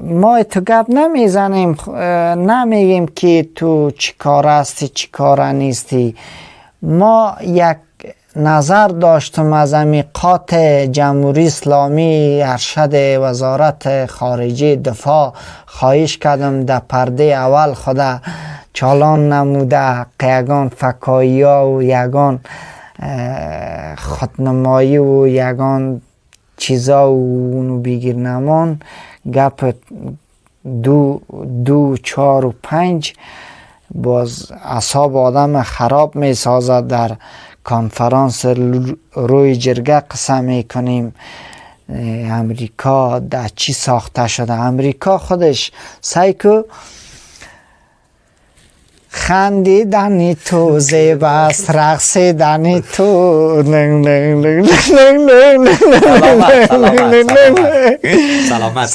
ما تو گپ نمیزنیم، نمیگیم که تو چی کار هستی چی کار نیستی. ما یک نظر داشتم از امیقات جمهوری اسلامی، ارشد وزارت خارجه دفاع خواهش کردم در پرده اول خدا چالان نموده یگان فکایی ها و یگان خودنمایی و یگان چیزا و اونو بگیر نمان. گپ 2 4 و 5 باز اعصاب آدم خراب می سازد. در کنفرانس روی جرگه قسم می کنیم امریکا در چی ساخته شده. امریکا خودش سایکو خندیدنی تو زیب است، رقصیدنی تو سلامت